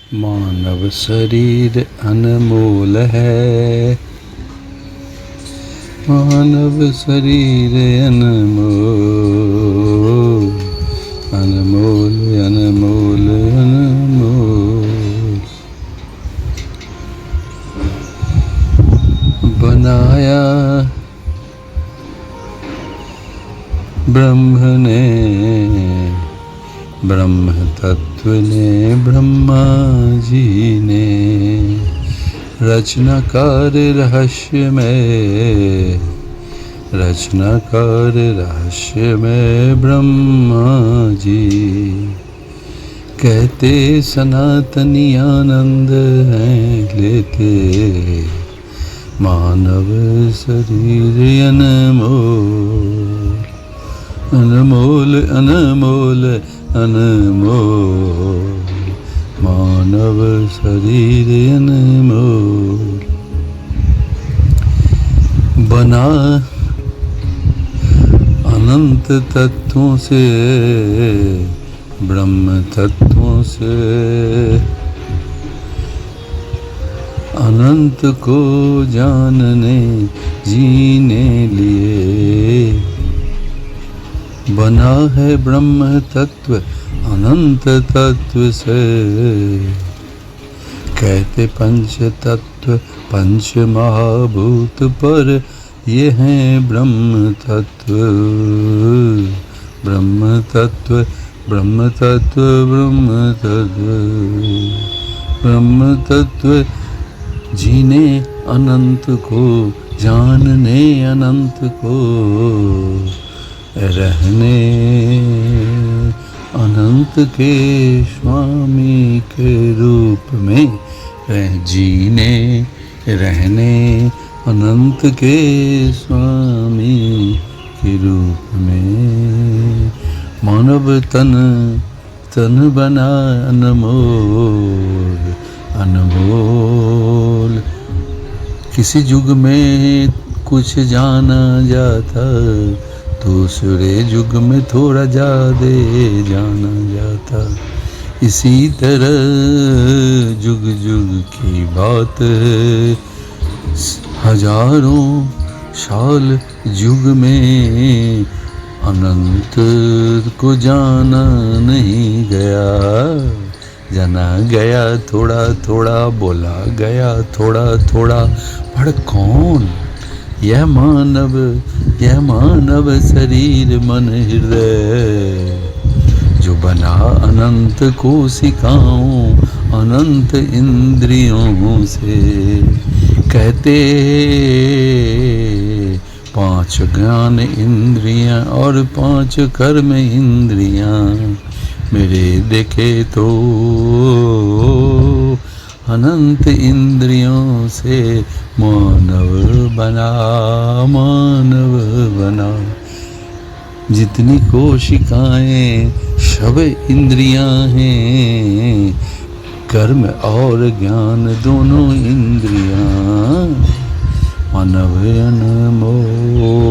मानव शरीर अनमोल है, मानव शरीर अनमोल, अनमोल अनमोल अनमोल। बनाया ब्रह्म ने, ब्रह्म तत्व ने, ब्रह्मा जी ने, रचनाकार रहस्य में, रचनाकार रहस्य में ब्रह्मा जी। कहते सनातनी आनंद हैं लेते, मानव शरीर अनमोल, अनमोल अनमोल अनमोल, मानव शरीर अनमोल। बना अनंत तत्वों से, ब्रह्म तत्वों से, अनंत को जानने जीने लिए। बना है ब्रह्म तत्व अनंत तत्व से, कहते पंच तत्व पंच महाभूत पर ये हैं ब्रह्म तत्व, ब्रह्म तत्व, ब्रह्म तत्व, ब्रह्म तत्व, ब्रह्म तत्व। जीने अनंत को, जानने अनंत को, रहने अनंत के स्वामी के रूप में, जीने रहने अनंत के स्वामी के रूप में। मानव तन, तन बना अनमोल, अनमोल। किसी युग में कुछ जाना जाता, दूसरे युग में थोड़ा ज़्यादा जाना जाता। इसी तरह युग युग की बात है, हजारों साल युग में अनंत को जाना नहीं गया। जाना गया थोड़ा थोड़ा, बोला गया थोड़ा थोड़ा, पर कौन? यह मानव, यह मानव शरीर मन हृदय, जो बना अनंत कोशिकाओं अनंत इंद्रियों से। कहते 5 ज्ञान इंद्रियां और 5 कर्म इंद्रियां, मेरे देखे तो अनंत इंद्रियों से मानव बना, मानव बना। जितनी कोशिकाएं सब इंद्रियां हैं, कर्म और ज्ञान दोनों इंद्रियां। मानव अनमोल,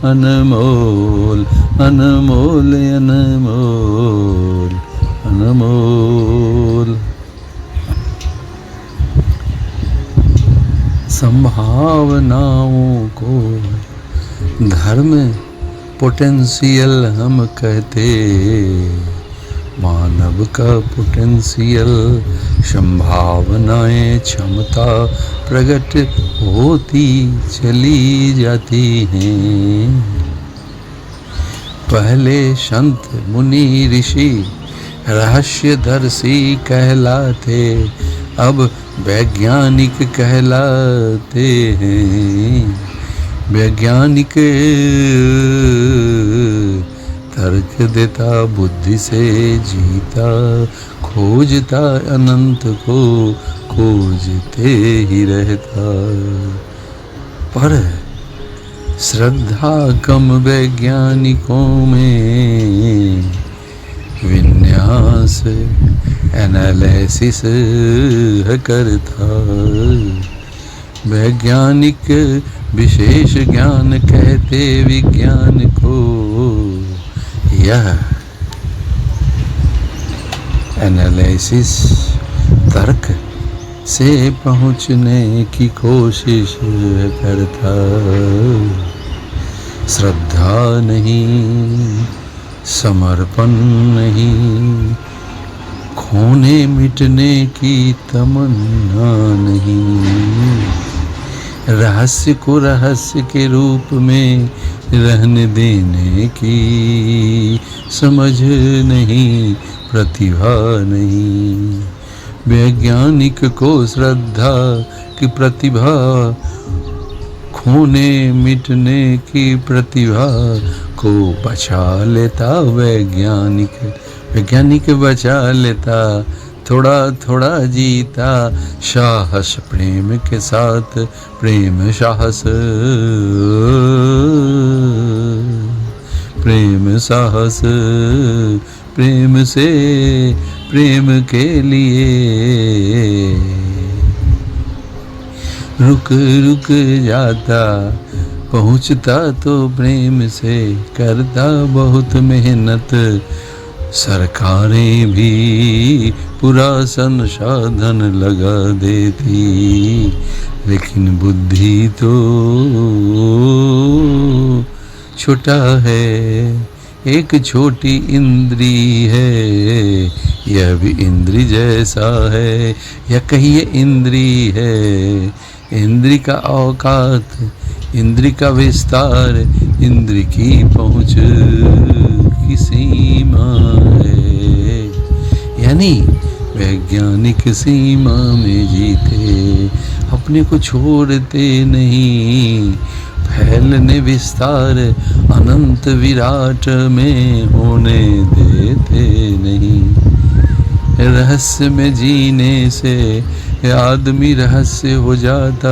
अनमोल अनमोल अनमोल अनमोल। संभावनाओं को धर्म पोटेंशियल हम कहते, मानव का पोटेंशियल संभावनाएं क्षमता प्रकट होती चली जाती हैं। पहले संत मुनि ऋषि रहस्यदर्शी कहलाते, अब वैज्ञानिक कहलाते हैं। वैज्ञानिक तर्क देता, बुद्धि से जीता, खोजता अनंत को, खोजते ही रहता। पर श्रद्धा कम वैज्ञानिकों में, विन्यास एनालिसिस करता। वैज्ञानिक विशेष ज्ञान कहते विज्ञान को, यह एनालिसिस तर्क से पहुँचने की कोशिश करता, श्रद्धा नहीं, समर्पण नहीं, खोने मिटने की तमन्ना नहीं, रहस्य को रहस्य के रूप में रहने देने की समझ नहीं, प्रतिभा नहीं, वैज्ञानिक को श्रद्धा की प्रतिभा, खोने मिटने की प्रतिभा को बचा लेता वैज्ञानिक बचा लेता, थोड़ा थोड़ा जीता साहस प्रेम के साथ, प्रेम साहस, प्रेम साहस, प्रेम से प्रेम के लिए रुक रुक जाता, पहुँचता तो प्रेम से, करता बहुत मेहनत, सरकारें भी पूरा संसाधन लगा देती, लेकिन बुद्धि तो छोटा है, एक छोटी इंद्री है, यह भी इंद्री जैसा है, या कहिए इंद्री है, इंद्री का औकात, इंद्री का विस्तार, इंद्री की पहुँच की सीमा है, यानी वैज्ञानिक सीमा में जीते, अपने को छोड़ते नहीं, फैलने विस्तार अनंत विराट में होने देते नहीं, रहस्य में जीने से आदमी रहस्य हो जाता,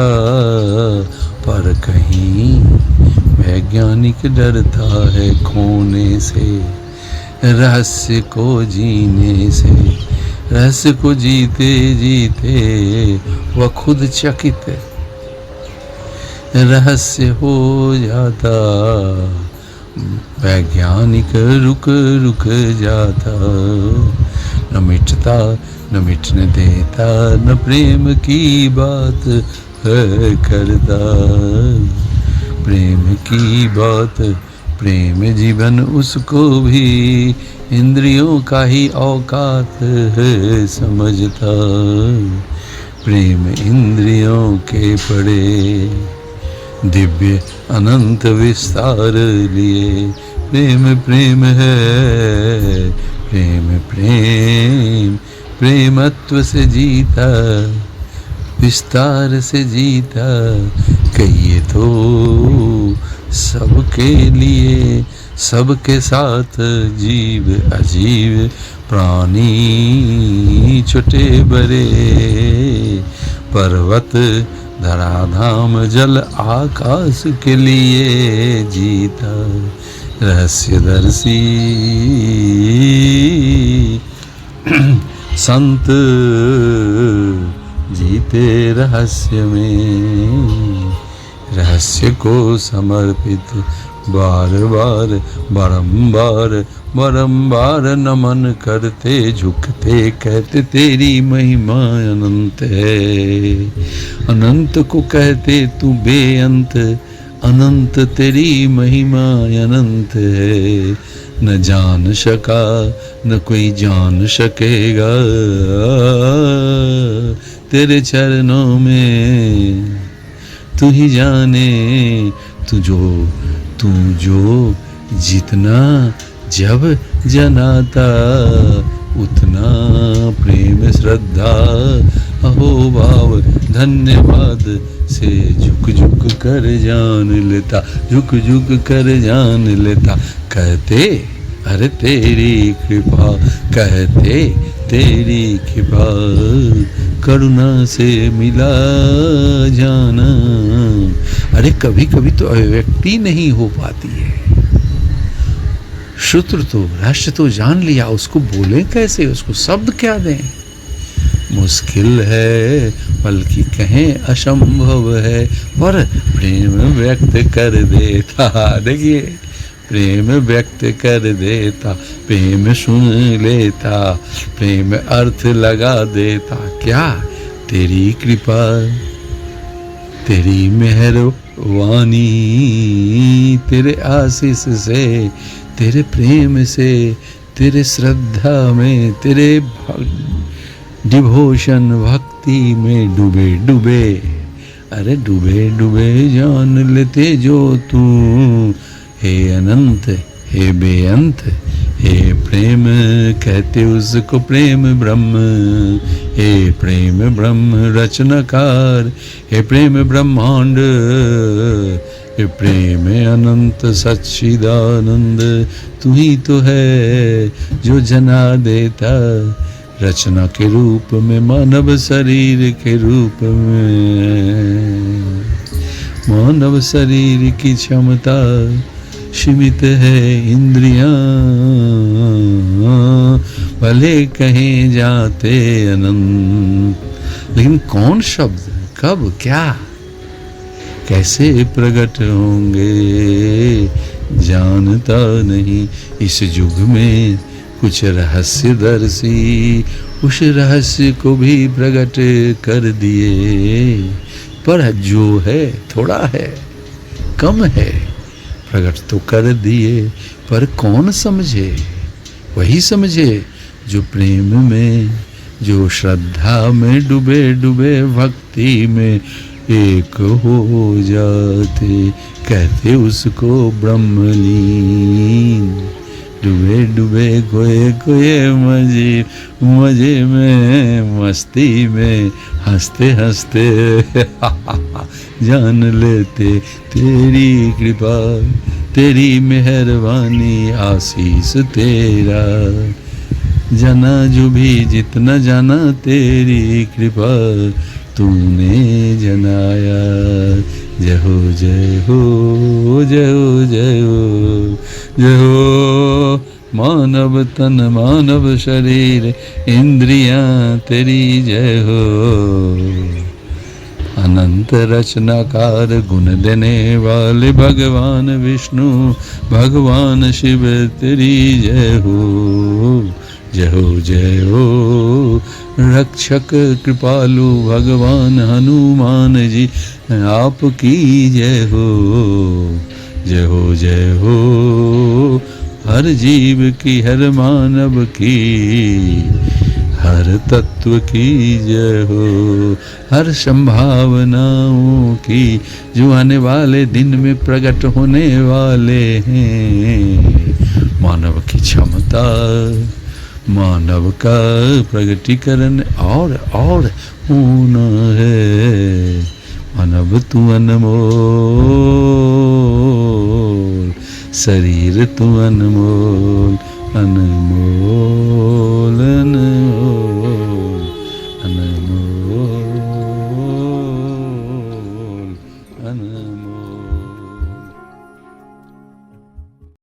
पर कहीं वैज्ञानिक डरता है खोने से, रहस्य को जीने से, रहस्य को जीते जीते वह खुद चकित रहस्य हो जाता, वैज्ञानिक रुक रुक जाता, न मिटता न मिटने देता, न प्रेम की बात करता, प्रेम की बात, प्रेम जीवन उसको भी इंद्रियों का ही औकात है समझता, प्रेम इंद्रियों के पड़े दिव्य अनंत विस्तार लिए, प्रेम प्रेम है, प्रेम प्रेम प्रेमत्व से जीता, विस्तार से जीता, कहिए तो सबके लिए, सबके साथ, जीव अजीव प्राणी छोटे बड़े, पर्वत धराधाम जल आकाश के लिए जीता, रहस्यदर्शी संत जीते रहस्य में, रहस्य को समर्पित बार बार बारंबार बारंबार नमन करते, झुकते कहते तेरी महिमा अनंत है, अनंत को कहते तू बेअंत, अनंत तेरी महिमा अनंत है, न जान सका न कोई जान सकेगा, तेरे चरणों में तू ही जाने, तू जो जितना जब जनाता, उतना प्रेम श्रद्धा अहो भाव धन्यवाद से झुक झुक कर जान लेता, झुक झुक कर जान लेता, कहते अरे तेरी कृपा, कहते तेरी कृपा, करुणा से मिला जाना, अरे कभी कभी तो अभिव्यक्ति नहीं हो पाती है, सूत्र तो राष्ट्र तो जान लिया, उसको बोले कैसे, उसको शब्द क्या दें, मुश्किल है बल्कि कहें असंभव है, पर प्रेम व्यक्त कर देता, देखिए प्रेम व्यक्त कर देता, प्रेम सुन लेता, प्रेम अर्थ लगा देता। क्या तेरी कृपा, तेरी मेहरबानी, तेरे आशीष से, तेरे प्रेम से, तेरे श्रद्धा में, तेरे डिवोशन भक्ति में डूबे डूबे, अरे डूबे डूबे जान लेते जो तू, हे अनंत, हे बेअंत, हे प्रेम कहते उसको प्रेम ब्रह्म, हे प्रेम ब्रह्म रचनाकार, हे प्रेम ब्रह्मांड, हे प्रेम अनंत सच्चिदानंद। तू ही तो है जो जना देता, रचना के रूप में, मानव शरीर के रूप में। मानव शरीर की क्षमता सीमित है, इंद्रियां भले कहीं जाते अनंत, लेकिन कौन शब्द कब क्या कैसे प्रकट होंगे जानता नहीं। इस युग में कुछ रहस्यदर्शी उस रहस्य को भी प्रकट कर दिए, पर जो है थोड़ा है, कम है, प्रकट तो कर दिए, पर कौन समझे? वही समझे जो प्रेम में, जो श्रद्धा में डूबे डूबे भक्ति में एक हो जाते, कहते उसको ब्रह्मलीन। डूबे डूबे खोए खोए मजे मजे में, मस्ती में, हंसते हंसते जान लेते तेरी कृपा, तेरी मेहरबानी, आशीष तेरा। जाना जो भी जितना जाना तेरी कृपा, तूने जनाया। जय हो जय हो जय हो जय हो जय हो। मानव तन मानव शरीर इंद्रियां तेरी जय हो। अनंत रचनाकार गुण देने वाले भगवान विष्णु भगवान शिव तेरी जय हो। जय हो जय हो। रक्षक कृपालु भगवान हनुमान जी आपकी जय हो। जय हो जय हो। हर जीव की, हर मानव की, हर तत्व की जय हो। हर संभावनाओं की जो आने वाले दिन में प्रकट होने वाले हैं। मानव की क्षमता, मानव का प्रगटीकरण और होना है। मानव तू अनमोल, शरीर तू अनमोल अनमोल।